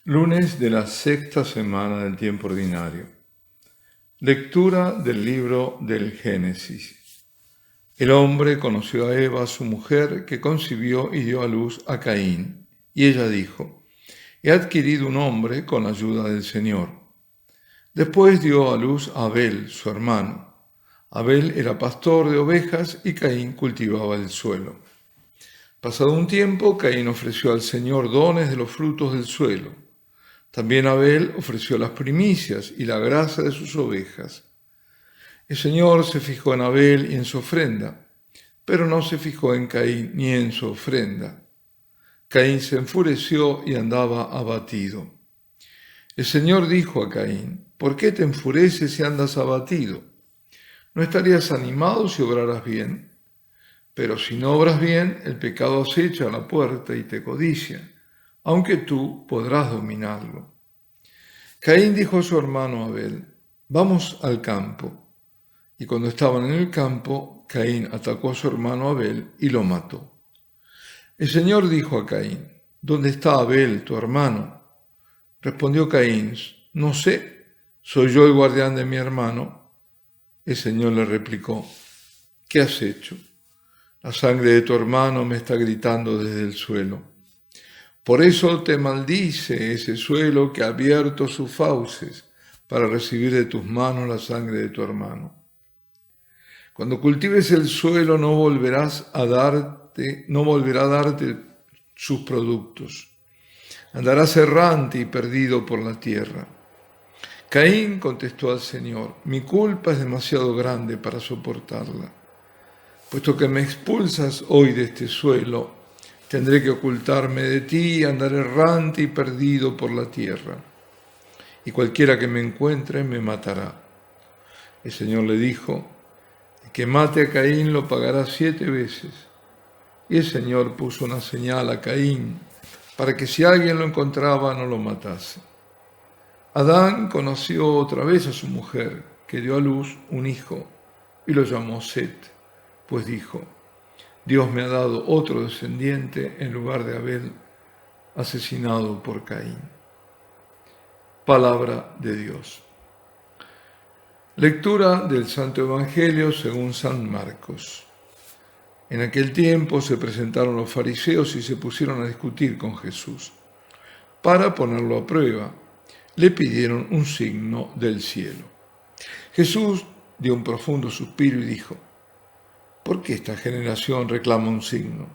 Lunes de la sexta semana del tiempo ordinario. Lectura del libro del Génesis. El hombre conoció a Eva, su mujer, que concibió y dio a luz a Caín. Y ella dijo: he adquirido un hombre con la ayuda del Señor. Después dio a luz a Abel, su hermano. Abel era pastor de ovejas y Caín cultivaba el suelo. Pasado un tiempo, Caín ofreció al Señor dones de los frutos del suelo. También Abel ofreció las primicias y la grasa de sus ovejas. El Señor se fijó en Abel y en su ofrenda, pero no se fijó en Caín ni en su ofrenda. Caín se enfureció y andaba abatido. El Señor dijo a Caín: ¿por qué te enfureces y andas abatido? ¿No estarías animado si obraras bien? Pero si no obras bien, el pecado acecha a la puerta y te codicia, aunque tú podrás dominarlo. Caín dijo a su hermano Abel: vamos al campo. Y cuando estaban en el campo, Caín atacó a su hermano Abel y lo mató. El Señor dijo a Caín: ¿dónde está Abel, tu hermano? Respondió Caín: no sé, ¿soy yo el guardián de mi hermano? El Señor le replicó: ¿qué has hecho? La sangre de tu hermano me está gritando desde el suelo. Por eso te maldice ese suelo que ha abierto sus fauces para recibir de tus manos la sangre de tu hermano. Cuando cultives el suelo no volverá a darte sus productos. Andarás errante y perdido por la tierra. Caín contestó al Señor: mi culpa es demasiado grande para soportarla. Puesto que me expulsas hoy de este suelo, tendré que ocultarme de ti y andar errante y perdido por la tierra. Y cualquiera que me encuentre me matará. El Señor le dijo: el que mate a Caín lo pagará 7 veces. Y el Señor puso una señal a Caín para que si alguien lo encontraba no lo matase. Adán conoció otra vez a su mujer, que dio a luz un hijo, y lo llamó Set, pues dijo: Dios me ha dado otro descendiente en lugar de Abel, asesinado por Caín. Palabra de Dios. Lectura del Santo Evangelio según San Marcos. En aquel tiempo se presentaron los fariseos y se pusieron a discutir con Jesús. Para ponerlo a prueba, le pidieron un signo del cielo. Jesús dio un profundo suspiro y dijo: ¿por qué esta generación reclama un signo?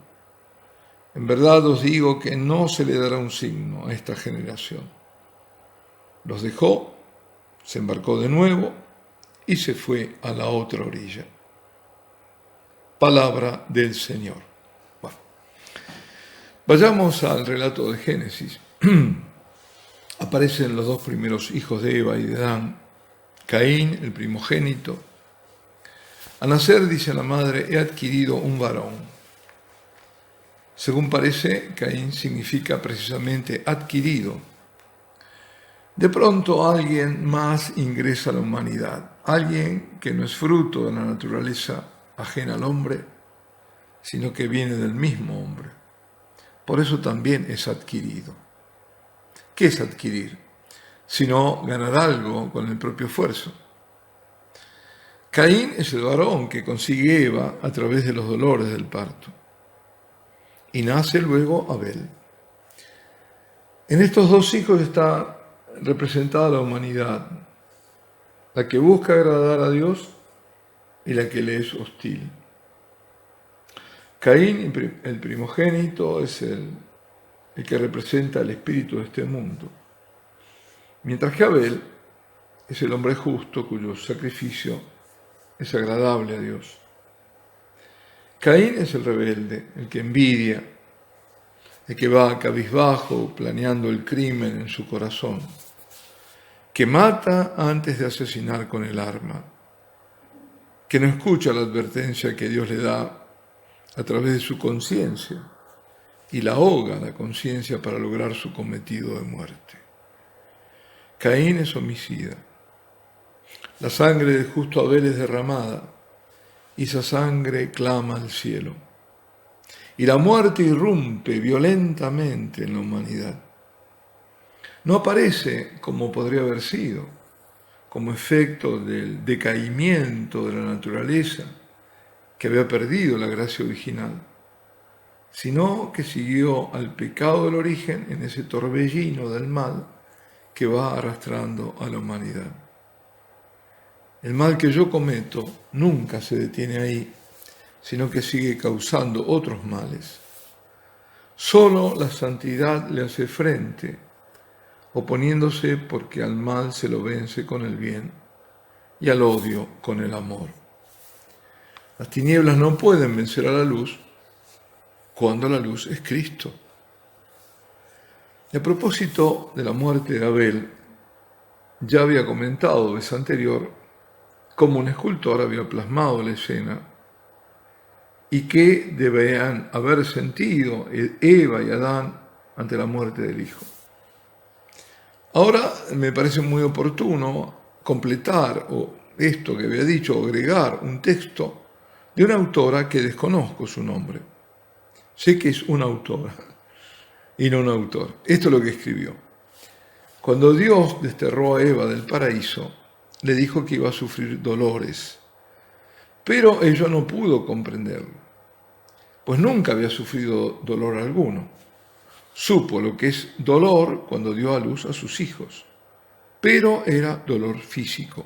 En verdad os digo que no se le dará un signo a esta generación. Los dejó, se embarcó de nuevo y se fue a la otra orilla. Palabra del Señor. Bueno, vayamos al relato de Génesis. Aparecen los 2 primeros hijos de Eva y de Adán. Caín, el primogénito. Al nacer, dice la madre, he adquirido un varón. Según parece, Caín significa precisamente adquirido. De pronto alguien más ingresa a la humanidad, alguien que no es fruto de la naturaleza ajena al hombre, sino que viene del mismo hombre. Por eso también es adquirido. ¿Qué es adquirir? Sino ganar algo con el propio esfuerzo. Caín es el varón que consigue Eva a través de los dolores del parto. Y nace luego Abel. En estos 2 hijos está representada la humanidad, la que busca agradar a Dios y la que le es hostil. Caín, el primogénito, es el que representa el espíritu de este mundo, mientras que Abel es el hombre justo cuyo sacrificio es agradable a Dios. Caín es el rebelde, el que envidia, el que va cabizbajo planeando el crimen en su corazón, que mata antes de asesinar con el arma, que no escucha la advertencia que Dios le da a través de su conciencia y la ahoga la conciencia para lograr su cometido de muerte. Caín es homicida. La sangre del justo Abel es derramada y esa sangre clama al cielo. Y la muerte irrumpe violentamente en la humanidad. No aparece como podría haber sido, como efecto del decaimiento de la naturaleza que había perdido la gracia original, sino que siguió al pecado del origen en ese torbellino del mal que va arrastrando a la humanidad. El mal que yo cometo nunca se detiene ahí, sino que sigue causando otros males. Solo la santidad le hace frente, oponiéndose porque al mal se lo vence con el bien y al odio con el amor. Las tinieblas no pueden vencer a la luz cuando la luz es Cristo. Y a propósito de la muerte de Abel, ya había comentado vez anterior cómo un escultor había plasmado la escena y qué debían haber sentido Eva y Adán ante la muerte del hijo. Ahora me parece muy oportuno completar esto que había dicho, o agregar un texto de una autora que desconozco su nombre. Sé que es una autora y no un autor. Esto es lo que escribió. Cuando Dios desterró a Eva del paraíso, le dijo que iba a sufrir dolores, pero ella no pudo comprenderlo, pues nunca había sufrido dolor alguno. Supo lo que es dolor cuando dio a luz a sus hijos, pero era dolor físico,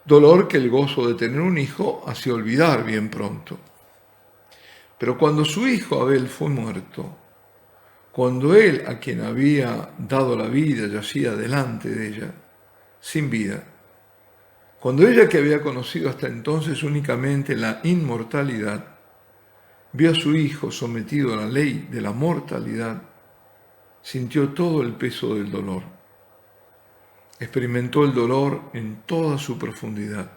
dolor que el gozo de tener un hijo hacía olvidar bien pronto. Pero cuando su hijo Abel fue muerto, cuando él, a quien había dado la vida, yacía delante de ella, sin vida, cuando ella, que había conocido hasta entonces únicamente la inmortalidad, vio a su hijo sometido a la ley de la mortalidad, sintió todo el peso del dolor. Experimentó el dolor en toda su profundidad.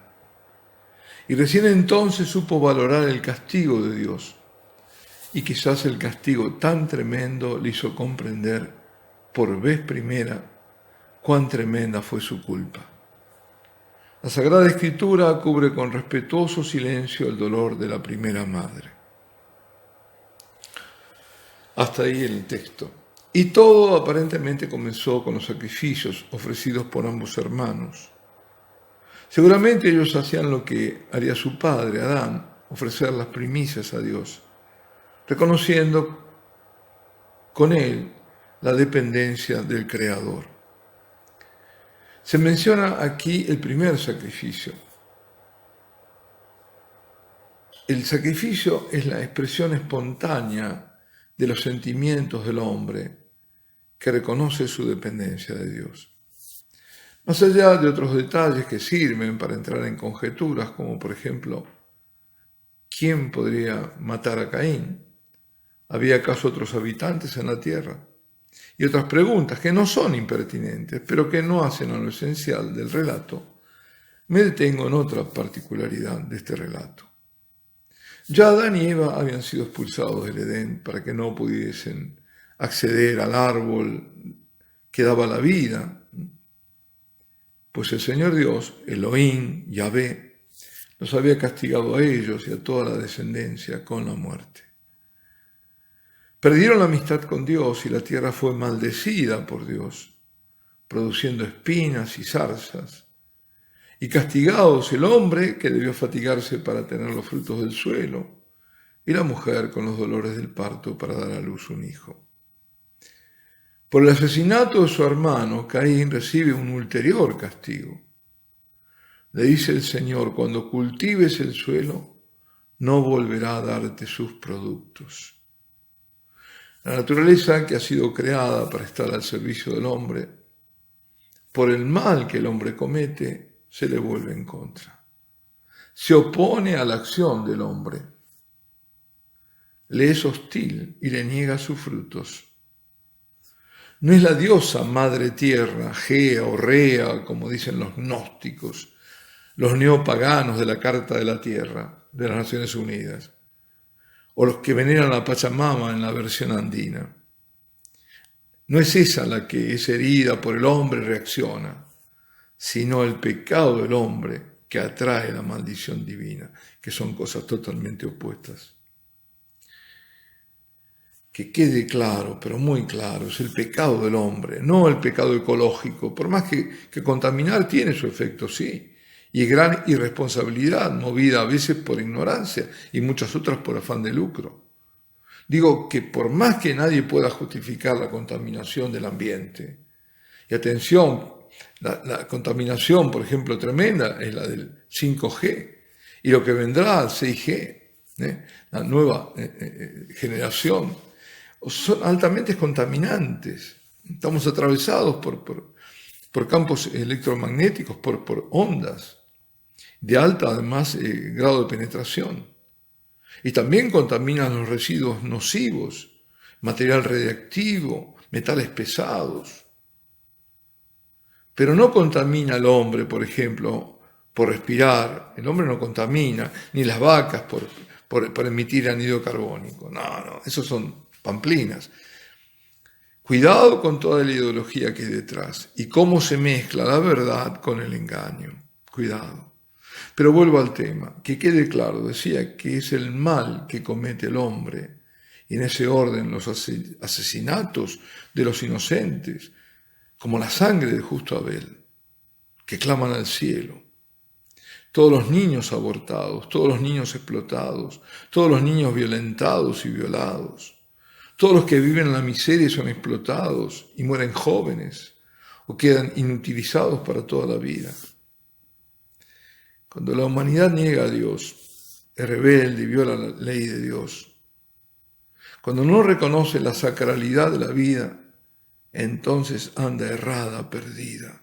Y recién entonces supo valorar el castigo de Dios. Y quizás el castigo tan tremendo le hizo comprender por vez primera cuán tremenda fue su culpa. La Sagrada Escritura cubre con respetuoso silencio el dolor de la primera madre. Hasta ahí el texto. Y todo aparentemente comenzó con los sacrificios ofrecidos por ambos hermanos. Seguramente ellos hacían lo que haría su padre, Adán, ofrecer las primicias a Dios, reconociendo con él la dependencia del Creador. Se menciona aquí el primer sacrificio. El sacrificio es la expresión espontánea de los sentimientos del hombre que reconoce su dependencia de Dios. Más allá de otros detalles que sirven para entrar en conjeturas, como por ejemplo, ¿quién podría matar a Caín? ¿Había acaso otros habitantes en la tierra? Y otras preguntas que no son impertinentes, pero que no hacen a lo esencial del relato, me detengo en otra particularidad de este relato. Ya Adán y Eva habían sido expulsados del Edén para que no pudiesen acceder al árbol que daba la vida, pues el Señor Dios, Elohim, Yahvé, los había castigado a ellos y a toda la descendencia con la muerte. Perdieron la amistad con Dios y la tierra fue maldecida por Dios, produciendo espinas y zarzas, y castigados el hombre, que debió fatigarse para tener los frutos del suelo, y la mujer con los dolores del parto para dar a luz un hijo. Por el asesinato de su hermano, Caín recibe un ulterior castigo. Le dice el Señor: cuando cultives el suelo, no volverá a darte sus productos. La naturaleza, que ha sido creada para estar al servicio del hombre, por el mal que el hombre comete, se le vuelve en contra. Se opone a la acción del hombre. Le es hostil y le niega sus frutos. No es la diosa madre tierra, Gea o Rea, como dicen los gnósticos, los neopaganos de la Carta de la Tierra de las Naciones Unidas, o los que veneran a Pachamama en la versión andina. No es esa la que es herida por el hombre y reacciona, sino el pecado del hombre que atrae la maldición divina, que son cosas totalmente opuestas. que quede claro, pero muy claro, es el pecado del hombre, no el pecado ecológico, por más que contaminar tiene su efecto, sí, y gran irresponsabilidad, movida a veces por ignorancia y muchas otras por afán de lucro. Digo que por más que nadie pueda justificar la contaminación del ambiente, y atención, la contaminación, por ejemplo, tremenda es la del 5G, y lo que vendrá al 6G, la nueva generación, son altamente contaminantes. Estamos atravesados por campos electromagnéticos, por ondas de alta, además, grado de penetración. Y también contaminan los residuos nocivos, material radiactivo, metales pesados. Pero no contamina al hombre, por ejemplo, por respirar. El hombre no contamina, ni las vacas por emitir anhídrido carbónico. No, esos son pamplinas. Cuidado con toda la ideología que hay detrás y cómo se mezcla la verdad con el engaño. Cuidado. Pero vuelvo al tema, que quede claro, decía que es el mal que comete el hombre, y en ese orden los asesinatos de los inocentes, como la sangre del justo Abel, que claman al cielo. Todos los niños abortados, todos los niños explotados, todos los niños violentados y violados, todos los que viven en la miseria y son explotados y mueren jóvenes o quedan inutilizados para toda la vida. Cuando la humanidad niega a Dios, es rebelde y viola la ley de Dios, cuando no reconoce la sacralidad de la vida, entonces anda errada, perdida.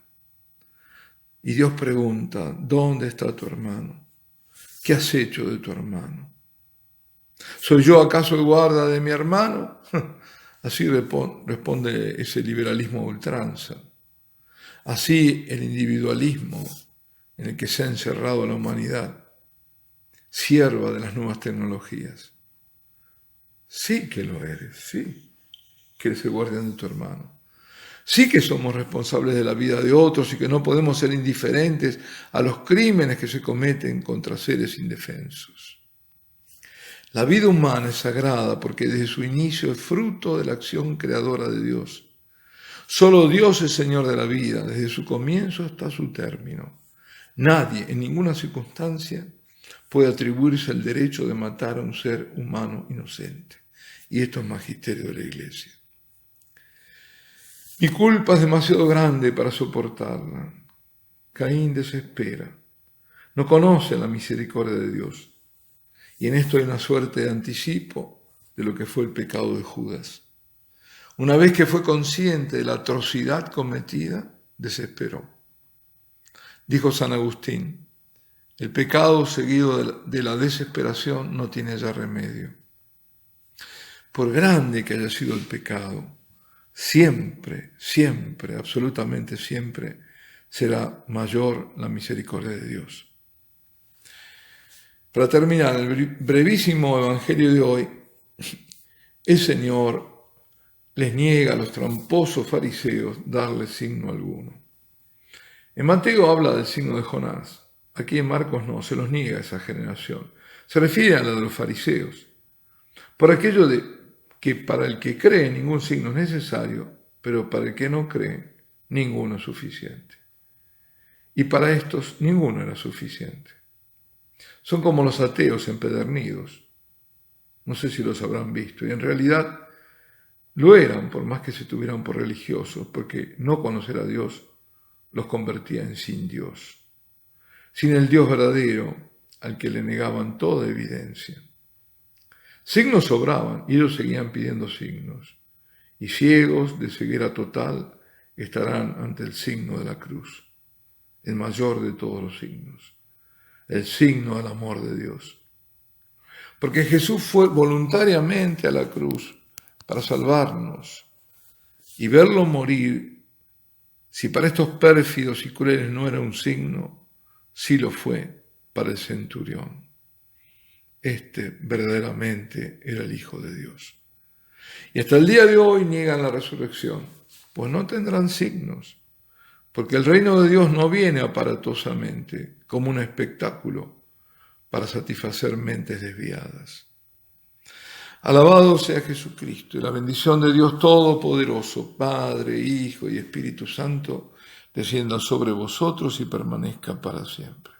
Y Dios pregunta, ¿dónde está tu hermano? ¿Qué has hecho de tu hermano? ¿Soy yo acaso el guarda de mi hermano? Así responde ese liberalismo a ultranza. Así el individualismo en el que se ha encerrado la humanidad, sierva de las nuevas tecnologías. Sí que lo eres, sí, que eres el guardián de tu hermano. Sí que somos responsables de la vida de otros y que no podemos ser indiferentes a los crímenes que se cometen contra seres indefensos. La vida humana es sagrada porque desde su inicio es fruto de la acción creadora de Dios. Solo Dios es Señor de la vida, desde su comienzo hasta su término. Nadie, en ninguna circunstancia, puede atribuirse el derecho de matar a un ser humano inocente. Y esto es magisterio de la Iglesia. Mi culpa es demasiado grande para soportarla. Caín desespera. No conoce la misericordia de Dios. Y en esto hay una suerte de anticipo de lo que fue el pecado de Judas. Una vez que fue consciente de la atrocidad cometida, desesperó. Dijo San Agustín, el pecado seguido de la desesperación no tiene ya remedio. Por grande que haya sido el pecado, siempre, absolutamente siempre, será mayor la misericordia de Dios. Para terminar, el brevísimo evangelio de hoy, el Señor les niega a los tramposos fariseos darle signo alguno. En Mateo habla del signo de Jonás. Aquí en Marcos no, se los niega a esa generación. Se refiere a la de los fariseos. Por aquello de que para el que cree ningún signo es necesario, pero para el que no cree, ninguno es suficiente. Y para estos, ninguno era suficiente. Son como los ateos empedernidos. No sé si los habrán visto. Y en realidad lo eran, por más que se tuvieran por religiosos, porque no conocer a Dios los convertía en sin Dios. Sin el Dios verdadero, al que le negaban toda evidencia. Signos sobraban y ellos seguían pidiendo signos. Y ciegos de ceguera total estarán ante el signo de la cruz, el mayor de todos los signos, el signo del amor de Dios. Porque Jesús fue voluntariamente a la cruz para salvarnos y verlo morir, si para estos pérfidos y crueles no era un signo, sí lo fue para el centurión. Este verdaderamente era el Hijo de Dios. Y hasta el día de hoy niegan la resurrección, pues no tendrán signos, porque el reino de Dios no viene aparatosamente como un espectáculo para satisfacer mentes desviadas. Alabado sea Jesucristo, y la bendición de Dios Todopoderoso, Padre, Hijo y Espíritu Santo, descienda sobre vosotros y permanezca para siempre.